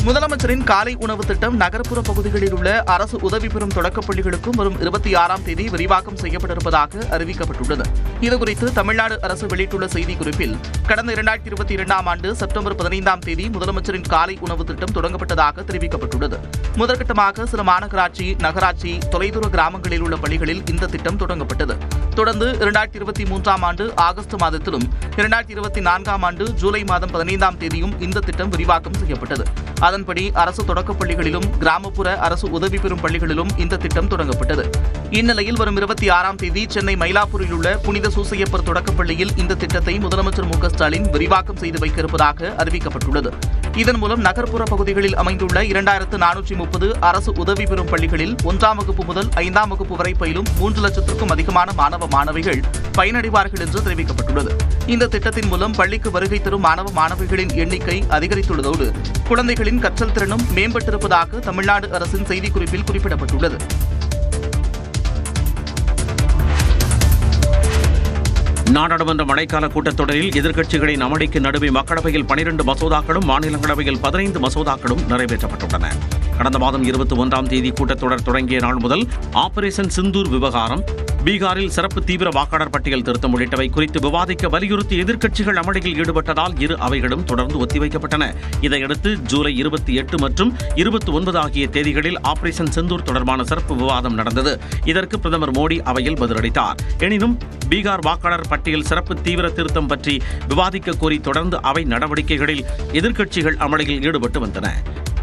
முதலமைச்சரின் காலை உணவு திட்டம் நகர்ப்புற பகுதிகளில் உள்ள அரசு உதவி பெறும் தொடக்கப் பள்ளிகளுக்கும் வரும் 26ஆம் தேதி விரிவாக்கம் செய்யப்பட்டிருப்பதாக அறிவிக்கப்பட்டுள்ளது. இதுகுறித்து தமிழ்நாடு அரசு வெளியிட்டுள்ள செய்திக்குறிப்பில், கடந்த 2022ஆம் ஆண்டு செப்டம்பர் 15ஆம் தேதி முதலமைச்சரின் காலை உணவு திட்டம் தொடங்கப்பட்டதாக தெரிவிக்கப்பட்டுள்ளது. முதற்கட்டமாக சில மாநகராட்சி, நகராட்சி, தொலைதூர கிராமங்களில் உள்ள பள்ளிகளில் இந்த திட்டம் தொடங்கப்பட்டது. தொடர்ந்து 2023ஆம் ஆண்டு ஆகஸ்ட் மாதத்திலும் 2024ஆம் ஆண்டு ஜூலை மாதம் 15ஆம் தேதியும் இந்த திட்டம் விரிவாக்கம் செய்யப்பட்டது. அதன்படி அரசு தொடக்கப் பள்ளிகளிலும் கிராமப்புற அரசு உதவி பெறும் பள்ளிகளிலும் இந்த திட்டம் தொடங்கப்பட்டது. இந்நிலையில் வரும் 26ஆம் தேதி சென்னை மயிலாப்பூரில் உள்ள புனித சூசையப்பர் தொடக்கப் பள்ளியில் இந்த திட்டத்தை முதலமைச்சர் மு க ஸ்டாலின் விரிவாக்கம் செய்து வைக்க இருப்பதாக அறிவிக்கப்பட்டுள்ளது. இதன் மூலம் நகர்ப்புற பகுதிகளில் அமைந்துள்ள 2430 அரசு உதவி பெறும் பள்ளிகளில் 1ஆம் வகுப்பு முதல் 5ஆம் வகுப்பு வரை பயிலும் 3 லட்சத்திற்கும் அதிகமான மாணவ மாணவிகள் பயனடைவார்கள் என்று தெரிவிக்கப்பட்டுள்ளது. இந்த திட்டத்தின் மூலம் பள்ளிக்கு வருகை தரும் மாணவ மாணவிகளின் எண்ணிக்கை அதிகரித்துள்ளதோடு குழந்தைகளின் கற்றல் திறனும் மேம்பட்டிருப்பதாக தமிழ்நாடு அரசின் செய்திக்குறிப்பில் குறிப்பிடப்பட்டுள்ளது. நாடாளுமன்ற மழைக்கால கூட்டத்தொடரில் எதிர்க்கட்சிகளின் அமளிக்கு நடுவே மக்களவையில் 12 மசோதாக்களும் மாநிலங்களவையில் 15 மசோதாக்களும் நிறைவேற்றப்பட்டுள்ளன. கடந்த மாதம் 21ஆம் தேதி கூட்டத்தொடர் தொடங்கிய நாள் முதல் ஆபரேஷன் சிந்தூர் விவகாரம், பீகாரில் சிறப்பு தீவிர வாக்காளர் பட்டியல் திருத்தம் உள்ளிட்டவை குறித்து விவாதிக்க வலியுறுத்தி எதிர்க்கட்சிகள் அமளியில் ஈடுபட்டதால் இரு அவைகளும் தொடர்ந்து ஒத்திவைக்கப்பட்டன. இதையடுத்து ஜூலை 28 மற்றும் 29 ஆகிய தேதிகளில் ஆபரேஷன் சிந்தூர் தொடர்பான சிறப்பு விவாதம் நடந்தது. இதற்கு பிரதமர் மோடி அவையில் பதிலளித்தார். எனினும் பீகார் வாக்காளர் பட்டியல் சிறப்பு தீவிர திருத்தம் பற்றி விவாதிக்க கோரி தொடர்ந்து அவை நடவடிக்கைகளில் எதிர்க்கட்சிகள் அமளியில் ஈடுபட்டு வந்தன.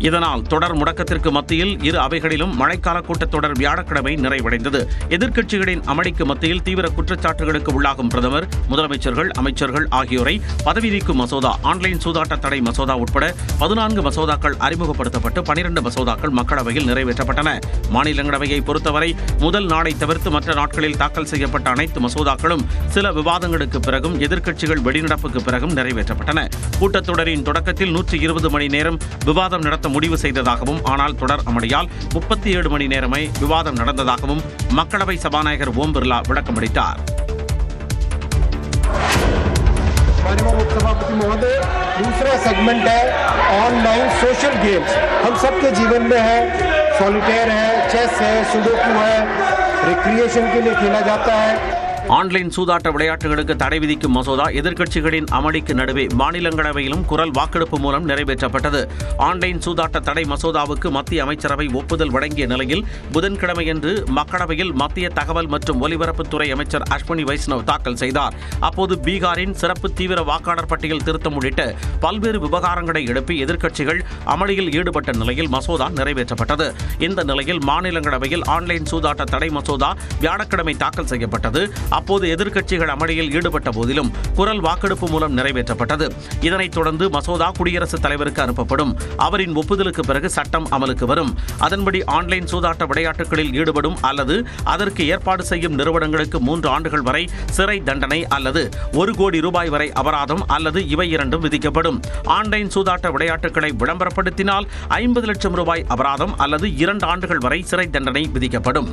இதனால் தொடர் முடக்கத்திற்கு மத்தியில் இரு அவைகளிலும் மழைக்கால கூட்டத்தொடர் வியாழக்கிழமை நிறைவடைந்தது. எதிர்க்கட்சிகளின் அமளிக்கு மத்தியில் தீவிர குற்றச்சாட்டுகளுக்கு உள்ளாகும் பிரதமர், முதலமைச்சர்கள், அமைச்சர்கள் ஆகியோரை பதவி நீக்கும் மசோதா, ஆன்லைன் சூதாட்ட தடை மசோதா உட்பட 14 மசோதாக்கள் அறிமுகப்படுத்தப்பட்டு 12 மசோதாக்கள் மக்களவையில் நிறைவேற்றப்பட்டன. மாநிலங்களவையை பொறுத்தவரை முதல் நாளை தவிர்த்து மற்ற நாட்களில் தாக்கல் செய்யப்பட்ட அனைத்து மசோதாக்களும் சில விவாதங்களுக்கு பிறகும் எதிர்க்கட்சிகள் வெளிநடப்புக்கு பிறகும் நிறைவேற்றப்பட்டன. கூட்டத்தொடரின் தொடக்கத்தில் 120 மணி நேரம் விவாதம் நடத்த முடிவு செய்ததாகவும், ஆனால் தொடர் அமளியால் 37 மணி நேரமே விவாதம் நடந்ததாகவும் மக்களவை சபாநாயகர் ஓம் பிர்லா விளக்கமளித்தார். उपसभापति महोदय, दूसरा सेगमेंट है ऑनलाइन सोशल गेम्स. हम सबके जीवन में है, सॉलिटेयर है, चेस है, सुडोकू है, रिक्रिएशन के लिए खेला जाता है. ஆன்லைன் சூதாட்ட விளையாட்டுகளுக்கு தடை விதிக்கும் மசோதா எதிர்க்கட்சிகளின் அமளிக்கு நடுவே மாநிலங்களவையிலும் குரல் வாக்கெடுப்பு மூலம் நிறைவேற்றப்பட்டது. ஆன்லைன் சூதாட்ட தடை மசோதாவுக்கு மத்திய அமைச்சரவை ஒப்புதல் வழங்கிய நிலையில் புதன்கிழமையன்று மக்களவையில் மத்திய தகவல் மற்றும் ஒலிபரப்புத்துறை அமைச்சர் அஸ்வினி வைஷ்ணவ் தாக்கல் செய்தார். அப்போது பீகாரின் சிறப்பு தீவிர வாக்காளர் பட்டியல் திருத்தம் உள்ளிட்ட பல்வேறு விவகாரங்களை எழுப்பி எதிர்க்கட்சிகள் அமளியில் ஈடுபட்ட நிலையில் மசோதா நிறைவேற்றப்பட்டது. இந்த நிலையில் மாநிலங்களவையில் ஆன்லைன் சூதாட்ட தடை மசோதா வியாழக்கிழமை தாக்கல் செய்யப்பட்டது. அப்போது எதிர்க்கட்சிகள் அமளியில் ஈடுபட்ட போதிலும் குரல் வாக்கெடுப்பு மூலம் நிறைவேற்றப்பட்டது. இதனைத் தொடர்ந்து மசோதா குடியரசுத் தலைவருக்கு அனுப்பப்படும். அவரின் ஒப்புதலுக்கு பிறகு சட்டம் அமலுக்கு வரும். அதன்படி ஆன்லைன் சூதாட்ட விளையாட்டுகளில் ஈடுபடும் அல்லது அதற்கு ஏற்பாடு செய்யும் நிறுவனங்களுக்கு 3 ஆண்டுகள் வரை சிறை தண்டனை அல்லது 1 கோடி ரூபாய் வரை அபராதம் அல்லது இவை இரண்டும் விதிக்கப்படும். ஆன்லைன் சூதாட்ட விளையாட்டுகளை விளம்பரப்படுத்தினால் 50 லட்சம் ரூபாய் அபராதம் அல்லது 2 ஆண்டுகள் வரை சிறை தண்டனை விதிக்கப்படும்.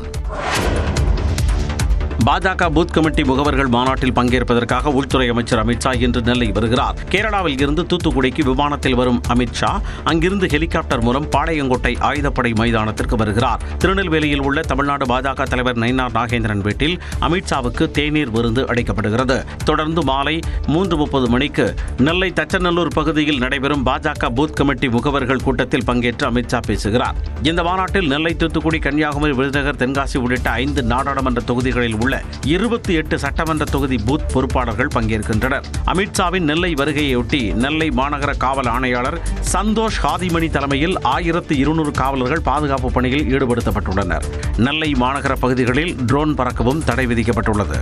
பாஜக பூத் கமிட்டி முகவர்கள் மாநாட்டில் பங்கேற்பதற்காக உள்துறை அமைச்சர் அமித்ஷா இன்று நெல்லை வருகிறார். கேரளாவில் இருந்து தூத்துக்குடிக்கு விமானத்தில் வரும் அமித்ஷா அங்கிருந்து ஹெலிகாப்டர் மூலம் பாளையங்கோட்டை ஆயுதப்படை மைதானத்திற்கு வருகிறார். திருநெல்வேலியில் உள்ள தமிழ்நாடு பாஜக தலைவர் நயினார் நாகேந்திரன் வீட்டில் அமித்ஷாவுக்கு தேநீர் விருந்து அளிக்கப்படுகிறது. தொடர்ந்து மாலை 3:30 மணிக்கு நெல்லை தச்சநல்லூர் பகுதியில் நடைபெறும் பாஜக பூத் கமிட்டி முகவர்கள் கூட்டத்தில் பங்கேற்று அமித்ஷா பேசுகிறார். இந்த மாநாட்டில் நெல்லை, தூத்துக்குடி, கன்னியாகுமரி, விருதுநகர், தென்காசி உள்ளிட்ட 5 நாடாளுமன்ற தொகுதிகளில் உள்ள 28 சட்டமன்ற தொகுதி பூத் பொறுப்பாளர்கள் பங்கேற்கின்றனர். அமித்ஷாவின் நெல்லை வருகையொட்டி நெல்லை மாநகர காவல் ஆணையாளர் சந்தோஷ் ஹாதிமணி தலைமையில் 1200 காவலர்கள் பாதுகாப்பு பணியில் ஈடுபடுத்தப்பட்டுள்ளனர். நெல்லை மாநகர பகுதிகளில் ட்ரோன் பறக்கவும் தடை விதிக்கப்பட்டுள்ளது.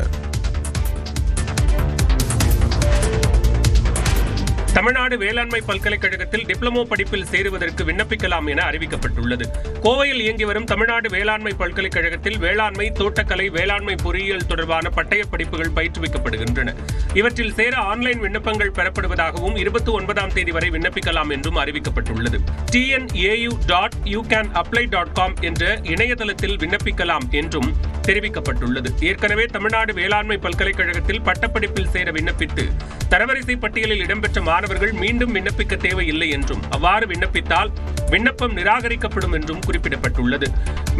தமிழ்நாடு வேளாண்மை பல்கலைக்கழகத்தில் டிப்ளமோ படிப்பில் சேருவதற்கு விண்ணப்பிக்கலாம் என அறிவிக்கப்பட்டுள்ளது. கோவையில் இயங்கி வரும் தமிழ்நாடு வேளாண்மை பல்கலைக்கழகத்தில் வேளாண்மை, தோட்டக்கலை, வேளாண்மை பொறியியல் தொடர்பான பட்டய படிப்புகள் பயிற்றுவிக்கப்படுகின்றன. இவற்றில் சேர ஆன்லைன் விண்ணப்பங்கள் பெறப்படுவதாகவும் 29ஆம் தேதி வரை விண்ணப்பிக்கலாம் என்றும் அறிவிக்கப்பட்டுள்ளது. tnau.youcanapply.com என்ற இணையதளத்தில் விண்ணப்பிக்கலாம் என்றும் தெரிவிக்கப்பட்டுள்ளது. ஏற்கனவே தமிழ்நாடு வேளாண்மை பல்கலைக்கழகத்தில் பட்டப்படிப்பில் சேர விண்ணப்பித்து தரவரிசை பட்டியலில் இடம்பெற்ற மாணவர்கள் மீண்டும் விண்ணப்பிக்க தேவையில்லை என்றும், அவ்வாறு விண்ணப்பித்தால் விண்ணப்பம் நிராகரிக்கப்படும் என்றும் குறிப்பிடப்பட்டுள்ளது.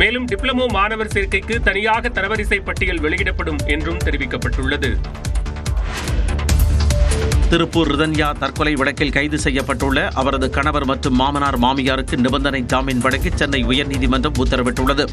மேலும் டிப்ளமோ மாணவர் சேர்க்கைக்கு தனியாக தரவரிசை பட்டியல் வெளியிடப்படும் என்றும் தெரிவிக்கப்பட்டுள்ளது. திருப்பூர் ரிதன்யா தற்கொலை வழக்கில் கைது செய்யப்பட்டுள்ள அவரது கணவர் மற்றும் மாமனார் மாமியாருக்கு நிபந்தனை ஜாமீன் வழங்கி சென்னை உயர்நீதிமன்றம் உத்தரவிட்டுள்ளது.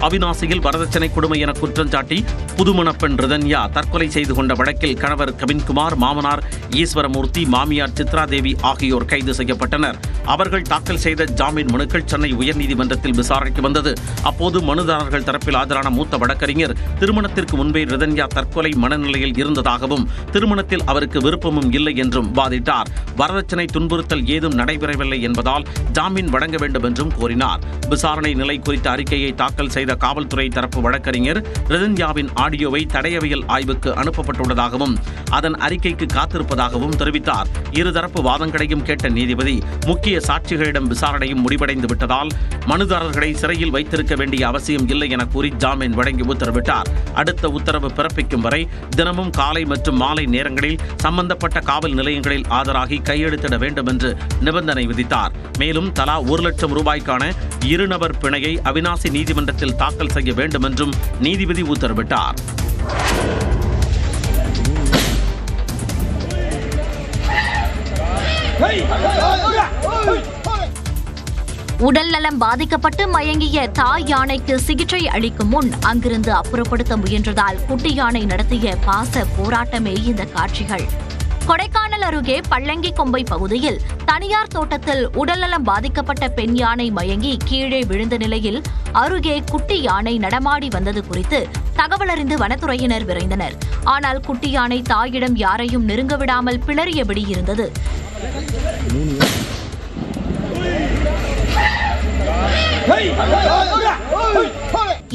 அவிநாசியில் வரதட்சணை கொடுமை என குற்றம் சாட்டி புதுமணப்பெண் ரிதன்யா தற்கொலை செய்து கொண்ட வழக்கில் கணவர் கவின்குமார், மாமனார் ஈஸ்வரமூர்த்தி, மாமியார் சித்ராதேவி ஆகியோர் கைது செய்யப்பட்டனர். அவர்கள் தாக்கல் செய்த ஜாமீன் மனுக்கள் சென்னை உயர்நீதிமன்றத்தில் விசாரணைக்கு வந்தது. அப்போது மனுதாரர்கள் தரப்பில் ஆஜரான மூத்த வழக்கறிஞர் திருமணத்திற்கு முன்பே ரிதன்யா தற்கொலை மனநிலையில் இருந்ததாகவும், திருமணத்தில் அவருக்கு விருப்பமும் இல்லை என்றும் வாதிட்டார். வரதட்சணை துன்புறுத்தல் ஏதும் நடைபெறவில்லை என்பதால் ஜாமீன் வழங்க வேண்டும் என்றும் கோரினார். விசாரணை நிலை குறித்த அறிக்கையை தாக்கல் செய்த காவல்துறை தரப்பு வழக்கறிஞர் ரிதன்யாவின் ஆடியோவை தடயவியல் ஆய்வுக்கு அனுப்பப்பட்டுள்ளதாகவும் அதன் அறிக்கைக்கு காத்திருப்பதாகவும் தெரிவித்தார். இருதரப்பு வாதங்களையும் கேட்ட நீதிபதி முக்கிய சாட்சிகளிடம் விசாரணையும் முடிவடைந்து விட்டதால் மனுதாரர்களை சிறையில் வைத்திருக்க வேண்டிய அவசியம் இல்லை என கூறி ஜாமீன் வழங்கி உத்தரவிட்டார். அடுத்த உத்தரவு பிறப்பிக்கும் வரை தினமும் காலை மற்றும் மாலை நேரங்களில் சம்பந்தப்பட்ட காவல் நிலையங்களில் ஆஜராகி கையெழுத்திட வேண்டும் என்று நிபந்தனை விதித்தார். மேலும் தலா 1 லட்சம் ரூபாய்க்கான இருநபர் பிணையை அவிநாசி நீதிமன்றத்தில் தாக்கல் செய்ய வேண்டும் என்றும் நீதிபதி உத்தரவிட்டார். உடல்நலம் பாதிக்கப்பட்டு மயங்கிய தாய் யானைக்கு சிகிச்சை அளிக்கும் முன் அங்கிருந்து அப்புறப்படுத்த முயன்றதால் குட்டி யானை நடத்திய பாச போராட்டமே இந்த காட்சிகள். கொடைக்கானல் அருகே பள்ளங்கி கொம்பை பகுதியில் தனியார் தோட்டத்தில் உடல்நலம் பாதிக்கப்பட்ட பெண் யானை மயங்கி கீழே விழுந்த நிலையில் அருகே குட்டி யானை நடமாடி வந்தது குறித்து தகவலறிந்து வனத்துறையினர் விரைந்தனர். ஆனால் குட்டி யானை தாயிடம் யாரையும் நெருங்க விடாமல் பிளறியபடி இருந்தது.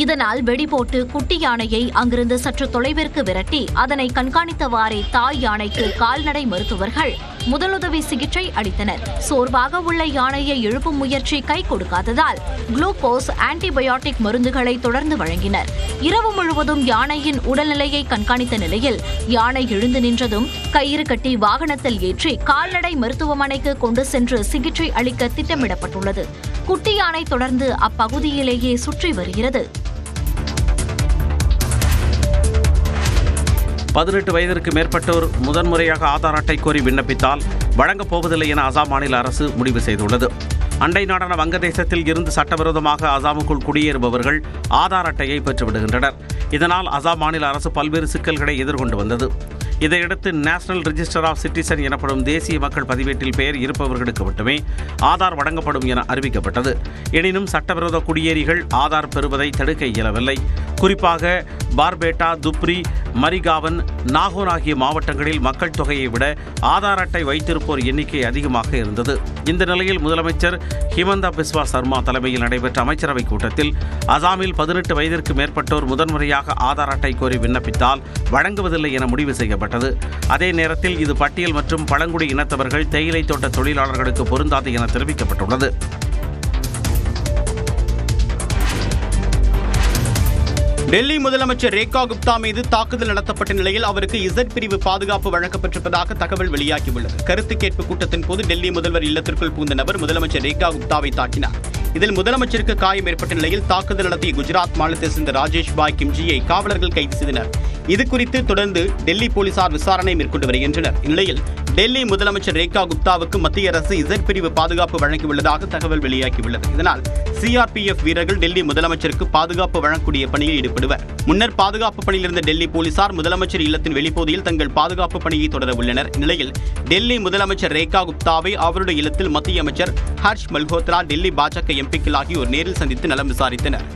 இதனால் வெடிபோட்டு குட்டி யானையை அங்கிருந்து சற்று தொலைவிற்கு விரட்டி அதனை கண்காணித்தவாறே தாய் யானைக்கு கால்நடை மருத்துவர்கள் முதலுதவி சிகிச்சை அளித்தனர். சோர்வாக உள்ள யானையை எழுப்பும் முயற்சி கை கொடுக்காததால் குளுக்கோஸ், ஆன்டிபயோட்டிக் மருந்துகளை தொடர்ந்து வழங்கினர். இரவு முழுவதும் யானையின் உடல்நிலையை கண்காணித்த நிலையில் யானை எழுந்து நின்றதும் கயிறு கட்டி வாகனத்தில் ஏற்றி கால்நடை மருத்துவமனைக்கு கொண்டு சென்று சிகிச்சை அளிக்க திட்டமிடப்பட்டுள்ளது. குட்டி யானை தொடர்ந்து அப்பகுதியிலேயே சுற்றி வருகிறது. 18 வயதிற்கு மேற்பட்டோர் முதன்முறையாக ஆதார் அட்டை கோரி விண்ணப்பித்தால் வழங்கப் போவதில்லை என அசாம் மாநில அரசு முடிவு செய்துள்ளது. அண்டை நாடான வங்கதேசத்தில் இருந்து சட்டவிரோதமாக அசாமுக்குள் குடியேறுபவர்கள் ஆதார் அட்டையை பெற்றுவிடுகின்றனர். இதனால் அசாம் மாநில அரசு பல்வேறு சிக்கல்களை எதிர்கொண்டு வந்தது. இதையடுத்து நேஷனல் ரிஜிஸ்டர் ஆஃப் சிட்டிசன் எனப்படும் தேசிய மக்கள் பதிவேட்டில் பெயர் இருப்பவர்களுக்கு மட்டுமே ஆதார் வழங்கப்படும் என அறிவிக்கப்பட்டது. எனினும் சட்டவிரோத குடியேறிகள் ஆதார் பெறுவதை தடுக்க இயலவில்லை. குறிப்பாக பார்பேட்டா, துப்ரி, மரிகாவன், நாகோன் ஆகிய மாவட்டங்களில் மக்கள் தொகையை விட ஆதார் அட்டை வைத்திருப்போர் எண்ணிக்கை அதிகமாக இருந்தது. இந்த நிலையில் முதலமைச்சர் ஹிமந்தா பிஸ்வா சர்மா தலைமையில் நடைபெற்ற அமைச்சரவைக் கூட்டத்தில் அசாமில் 18 வயதிற்கு மேற்பட்டோர் முதன்முறையாக ஆதார் அட்டை கோரி விண்ணப்பித்தால் வழங்குவதில்லை என முடிவு செய்யப்பட்டது. அதே நேரத்தில் இது பட்டியல் மற்றும் பழங்குடி இனத்தவர்கள், தேயிலை தோட்ட தொழிலாளர்களுக்கு பொருந்தாது என தெரிவிக்கப்பட்டுள்ளது. டெல்லி முதலமைச்சர் ரேகா குப்தா மீது தாக்குதல் நடத்தப்பட்ட நிலையில் அவருக்கு இசட் பிரிவு பாதுகாப்பு வழங்கப்பட்டிருப்பதாக தகவல் வெளியாகியுள்ளது. கருத்து கேட்பு கூட்டத்தின் போது டெல்லி முதல்வர் இல்லத்திற்குள் புகுந்த நபர் முதலமைச்சர் ரேகா குப்தாவை தாக்கினார். இதில் முதலமைச்சருக்கு காயம் ஏற்பட்ட நிலையில் தாக்குதல் நடத்திய குஜராத் மாநிலத்தை சேர்ந்த ராஜேஷ் பாய் கிம்ஜியை காவலர்கள் கைது செய்தனர். இதுகுறித்து தொடர்ந்து டெல்லி போலீசார் விசாரணை மேற்கொண்டு வருகின்றனர். இந்நிலையில் டெல்லி முதலமைச்சர் ரேகா குப்தாவுக்கு மத்திய அரசு இசட் பிரிவு பாதுகாப்பு வழங்கியுள்ளதாக தகவல் வெளியாகியுள்ளது. இதனால் சிஆர்பிஎஃப் வீரர்கள் டெல்லி முதலமைச்சருக்கு பாதுகாப்பு வழங்கக்கூடிய பணியில் ஈடுபடுவர். முன்னர் பாதுகாப்பு பணியில் இருந்த டெல்லி போலீசார் முதலமைச்சர் இல்லத்தின் வெளிப்பகுதியில் தங்கள் பாதுகாப்பு பணியை தொடர உள்ளனர். இந்நிலையில் டெல்லி முதலமைச்சர் ரேகா குப்தாவை அவருடைய இல்லத்தில் மத்திய அமைச்சர் ஹர்ஷ் மல்ஹோத்ரா, டெல்லி பாஜக எம்பிக்கள் ஆகியோர் நேரில் சந்தித்து நலம் விசாரித்தனர்.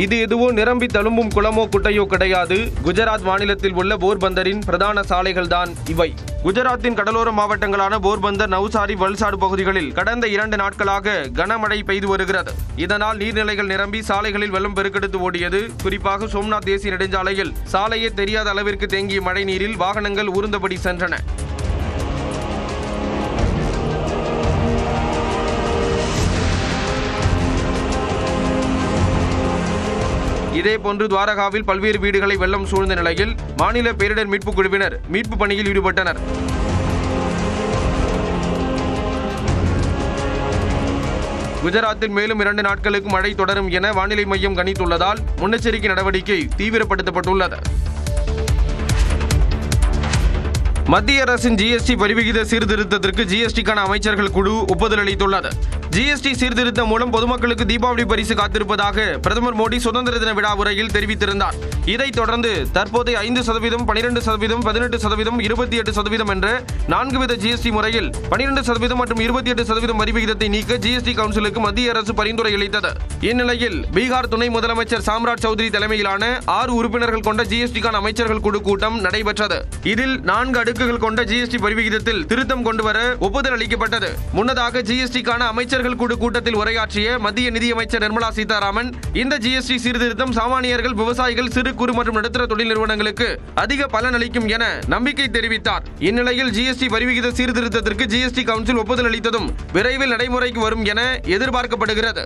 இது எதுவோ நிரம்பி தழும்பும் குளமோ குட்டையோ கிடையாது. குஜராத் மாநிலத்தில் உள்ள போர்பந்தரின் பிரதான சாலைகள்தான் இவை. குஜராத்தின் கடலோர மாவட்டங்களான போர்பந்தர், நவ்சாரி, வல்சாடு பகுதிகளில் கடந்த 2 நாட்களாக கனமழை பெய்து வருகிறது. இதனால் நீர்நிலைகள் நிரம்பி சாலைகளில் வெள்ளம் பெருக்கெடுத்து ஓடியது. குறிப்பாக சோம்நாத் தேசிய நெடுஞ்சாலையில் சாலையே தெரியாத அளவிற்கு தேங்கிய மழை நீரில் வாகனங்கள் ஊர்ந்தபடி சென்றன. இதேபோன்று துவாரகாவில் பல்வேறு வீடுகளை வெள்ளம் சூழ்ந்த நிலையில் மாநில பேரிடர் மீட்புக் குழுவினர் மீட்பு பணியில் ஈடுபட்டனர். குஜராத்தில் மேலும் 2 நாட்களுக்கு மழை தொடரும் என வானிலை மையம் கணித்துள்ளதால் முன்னெச்சரிக்கை நடவடிக்கை தீவிரப்படுத்தப்பட்டுள்ளது. மத்திய அரசின் ஜிஎஸ்டி வரிவிகித சீர்திருத்தத்திற்கு ஜிஎஸ்டிக்கான அமைச்சர்கள் குழு ஒப்புதல் அளித்துள்ளது. ஜிஎஸ்டி சீர்திருத்தம் மூலம் பொதுமக்களுக்கு தீபாவளி பரிசு காத்திருப்பதாக பிரதமர் மோடி சுதந்திர தின விழா உரையில் தெரிவித்திருந்தார். இதைத் தொடர்ந்து தற்போதைய 5%, 12%, 18%, 28% என்ற 4 வித ஜிஎஸ்டி முறையில் 12% மற்றும் 28% வரி விகிதத்தை நீக்க ஜிஎஸ்டி கவுன்சிலுக்கு மத்திய அரசு பரிந்துரை அளித்தது. இந்நிலையில் பீகார் துணை முதலமைச்சர் சாம்ராஜ் சௌத்ரி தலைமையிலான 6 உறுப்பினர்கள் கொண்ட ஜிஎஸ்டிக்கான அமைச்சர்கள் குழு கூட்டம் நடைபெற்றது. இதில் 4 அடுக்குகள் கொண்ட ஜிஎஸ்டி வரி விகிதத்தில் திருத்தம் கொண்டுவர ஒப்புதல் அளிக்கப்பட்டது. முன்னதாக ஜிஎஸ்டிக்கான அமைச்சர்கள் குழு கூட்டத்தில் உரையாற்றிய மத்திய நிதியமைச்சர் நிர்மலா சீதாராமன், இந்த ஜிஎஸ்டி சீர்திருத்தம் சாமானியர்கள், விவசாயிகள், சிறு குறு மற்றும் நடுத்தர தொழில் நிறுவனங்களுக்கு அதிக பலன் அளிக்கும் என நம்பிக்கை தெரிவித்தார். இந்நிலையில் ஜிஎஸ்டி வரிவிகித சீர்திருத்தத்திற்கு ஜிஎஸ்டி கவுன்சில் ஒப்புதல் அளித்ததும் விரைவில் நடைமுறைக்கு வரும் என எதிர்பார்க்கப்படுகிறது.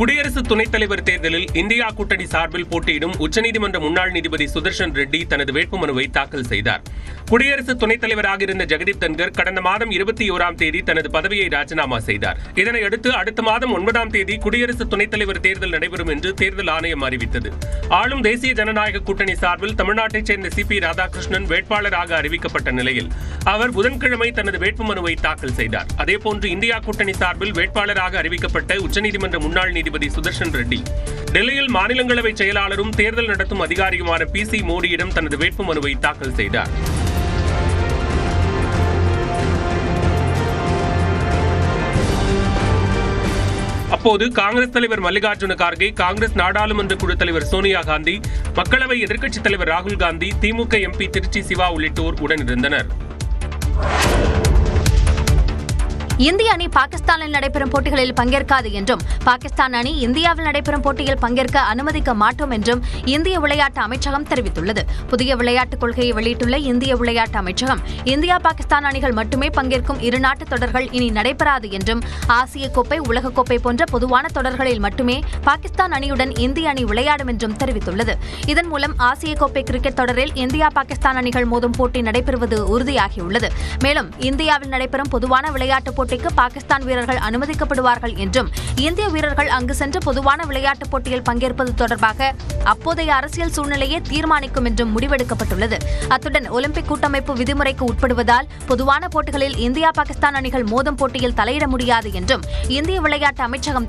குடியரசு துணைத் தலைவர் தேர்தலில் இந்தியா கூட்டணி சார்பில் போட்டியிடும் உச்சநீதிமன்ற முன்னாள் நீதிபதி சுதர்ஷன் ரெட்டி தனது வேட்புமனுவை தாக்கல் செய்தார். குடியரசு துணைத் தலைவராக இருந்த ஜெகதீப் தன்கர் கடந்த மாதம் 21ஆம் தேதி தனது பதவியை ராஜினாமா செய்தார். இதனையடுத்து அடுத்த மாதம் 9ஆம் தேதி குடியரசு துணைத் தலைவர் தேர்தல் நடைபெறும் என்று தேர்தல் ஆணையம் அறிவித்தது. ஆளும் தேசிய ஜனநாயக கூட்டணி சார்பில் தமிழ்நாட்டைச் சேர்ந்த சிபி ராதாகிருஷ்ணன் வேட்பாளராக அறிவிக்கப்பட்ட நிலையில் அவர் புதன்கிழமை தனது வேட்புமனுவை தாக்கல் செய்தார். அதேபோன்று இந்தியா கூட்டணி சார்பில் வேட்பாளராக அறிவிக்கப்பட்ட உச்சநீதிமன்ற முன்னாள் நீதிபதி சுதர்ஷன் ரெட்டி டெல்லியில் மாநிலங்களவை செயலாளரும் தேர்தல் நடத்தும் அதிகாரியுமான PC மோடியிடம் தனது வேட்புமனுவை தாக்கல் செய்தார். அப்போது காங்கிரஸ் தலைவர் மல்லிகார்ஜுன கார்கே, காங்கிரஸ் நாடாளுமன்ற குழு தலைவர் சோனியா காந்தி, மக்களவை எதிர்க்கட்சித் தலைவர் ராகுல் காந்தி, திமுக MP திருச்சி சிவா உள்ளிட்டோர் உடனிருந்தனர். இந்திய அணி பாகிஸ்தானில் நடைபெறும் போட்டிகளில் பங்கேற்காது என்றும், பாகிஸ்தான் அணி இந்தியாவில் நடைபெறும் போட்டியில் பங்கேற்க அனுமதிக்க மாட்டோம் என்றும் இந்திய விளையாட்டு அமைச்சகம் தெரிவித்துள்ளது. புதிய விளையாட்டுக் கொள்கையை வெளியிட்டுள்ள இந்திய விளையாட்டு அமைச்சகம், இந்தியா பாகிஸ்தான் அணிகள் மட்டுமே பங்கேற்கும் 2 நாட்டு தொடர்கள் இனி நடைபெறாது என்றும், ஆசிய கோப்பை, உலகக்கோப்பை போன்ற பொதுவான தொடர்களில் மட்டுமே பாகிஸ்தான் அணியுடன் இந்திய அணி விளையாடும் என்றும் தெரிவித்துள்ளது. இதன் மூலம் ஆசிய கோப்பை கிரிக்கெட் தொடரில் இந்தியா பாகிஸ்தான் அணிகள் மோதும் போட்டி நடைபெறுவது உறுதியாகியுள்ளது. மேலும் இந்தியாவில் நடைபெறும் பொதுவான விளையாட்டுப் போட்டிக்கு பாகிஸ்தான் வீரர்கள் அனுமதிக்கப்படுவார்கள் என்றும், இந்திய வீரர்கள் அங்கு சென்று பொதுவான விளையாட்டுப் போட்டியில் பங்கேற்பது தொடர்பாக அப்போதைய அரசியல் சூழ்நிலையே தீர்மானிக்கும் என்றும் முடிவெடுக்கப்பட்டுள்ளது. அத்துடன் ஒலிம்பிக் கூட்டமைப்பு விதிமுறைக்கு உட்படுவதால் பொதுவான போட்டிகளில் இந்தியா பாகிஸ்தான் அணிகள் மோதும் போட்டியில் தலையிட முடியாது என்றும் இந்திய விளையாட்டு அமைச்சகம்